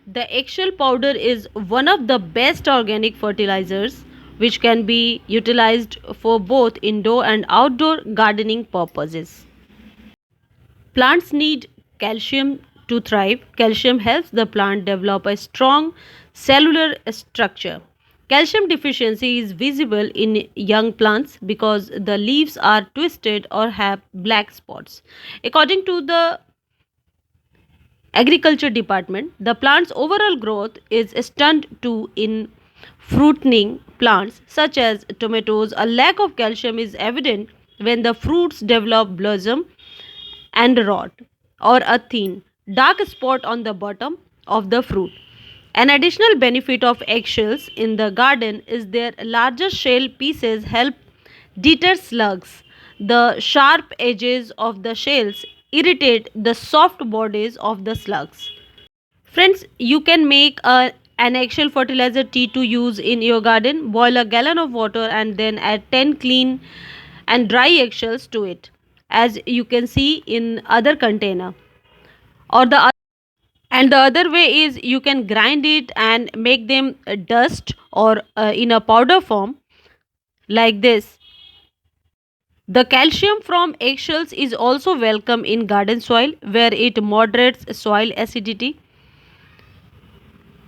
The eggshell powder is one of the best organic fertilizers which can be utilized for both indoor and outdoor gardening purposes. Plants need calcium to thrive. Calcium helps the plant develop a strong cellular structure. Calcium deficiency is visible in young plants because the leaves are twisted or have black spots. According to the agriculture department, the plant's overall growth is stunted to in fruiting plants such as tomatoes. A lack of calcium is evident when the fruits develop blossom and rot or a thin dark spot on the bottom of the fruit. An additional benefit of eggshells in the garden is their larger shell pieces help deter slugs. The sharp edges of the shells irritate the soft bodies of the slugs. Friends, you can make an eggshell fertilizer tea to use in your garden. Boil a gallon of water and then add 10 clean and dry eggshells to it, as you can see in other container. Or the other way is you can grind it and make them dust or in a powder form like this. The calcium from eggshells is also welcome in garden soil where it moderates soil acidity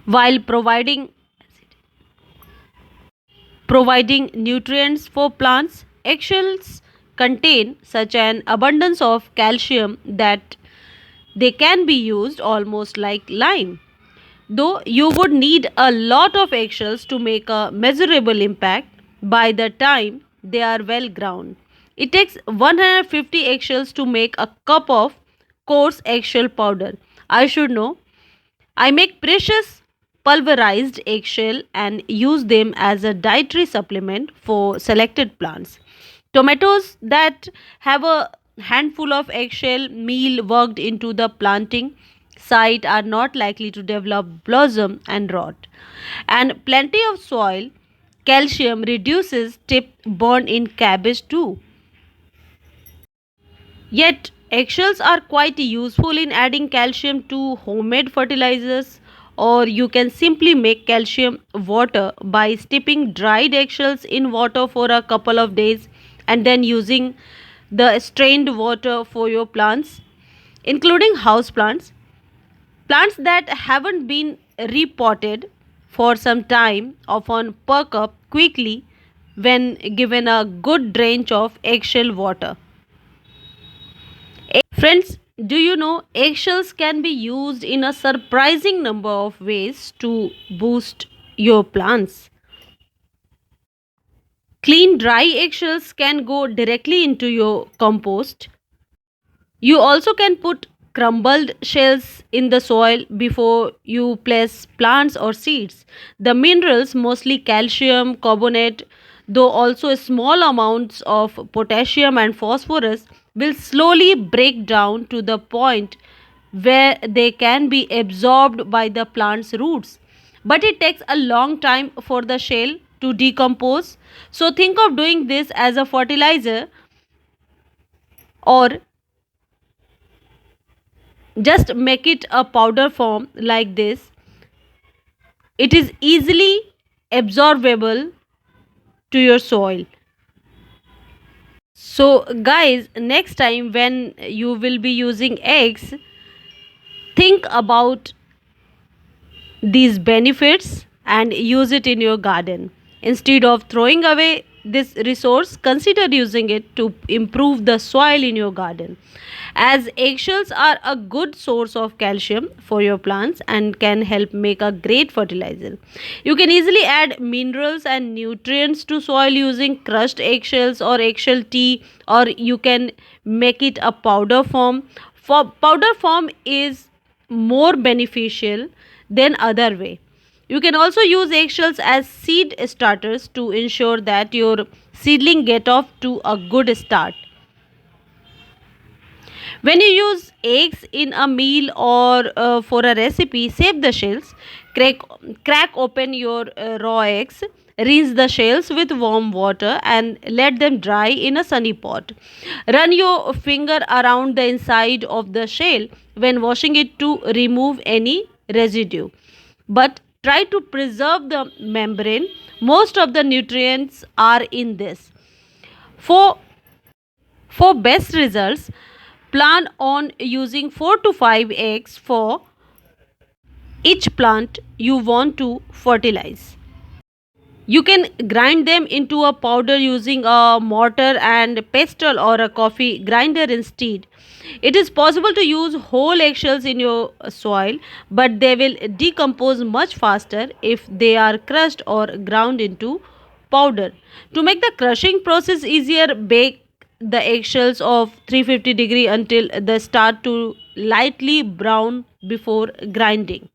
while providing nutrients for plants. Eggshells contain such an abundance of calcium that they can be used almost like lime. Though you would need a lot of eggshells to make a measurable impact by the time they are well ground. It takes 150 eggshells to make a cup of coarse eggshell powder. I should know. I make precious pulverized eggshell and use them as a dietary supplement for selected plants. Tomatoes that have a handful of eggshell meal worked into the planting site are not likely to develop blossom and rot. And plenty of soil calcium reduces tip burn in cabbage too. Yet, eggshells are quite useful in adding calcium to homemade fertilizers, or you can simply make calcium water by steeping dried eggshells in water for a couple of days and then using the strained water for your plants, including house plants. Plants that haven't been repotted for some time often perk up quickly when given a good drench of eggshell water. Friends, do you know eggshells can be used in a surprising number of ways to boost your plants? Clean dry eggshells can go directly into your compost. You also can put crumbled shells in the soil before you place plants or seeds. The minerals, mostly calcium carbonate, though also small amounts of potassium and phosphorus, will slowly break down to the point where they can be absorbed by the plant's roots. But it takes a long time for the shell to decompose. So think of doing this as a fertilizer or just make it a powder form like this. It is easily absorbable to your soil. So guys, next time when you will be using eggs, think about these benefits and use it in your garden. Instead of throwing away this resource, consider using it to improve the soil in your garden. As eggshells are a good source of calcium for your plants and can help make a great fertilizer. You can easily add minerals and nutrients to soil using crushed eggshells or eggshell tea, or you can make it a powder form. For powder form is more beneficial than other way. You can also use eggshells as seed starters to ensure that your seedling get off to a good start. When you use eggs in a meal or for a recipe, save the shells, crack, crack open your raw eggs, rinse the shells with warm water and let them dry in a sunny pot. Run your finger around the inside of the shell when washing it to remove any residue, but try to preserve the membrane. Most of the nutrients are in this. For best results, plan on using 4 to 5 eggs for each plant you want to fertilize. You can grind them into a powder using a mortar and pestle or a coffee grinder instead. It is possible to use whole eggshells in your soil, but they will decompose much faster if they are crushed or ground into powder. To make the crushing process easier, bake the eggshells of 350 degree until they start to lightly brown before grinding.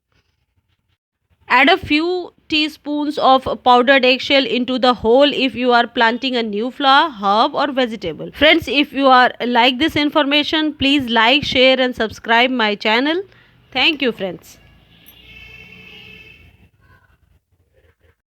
Add a few teaspoons of powdered eggshell into the hole if you are planting a new flower, herb or vegetable. Friends, if you are like this information, please like, share and subscribe my channel. Thank you friends.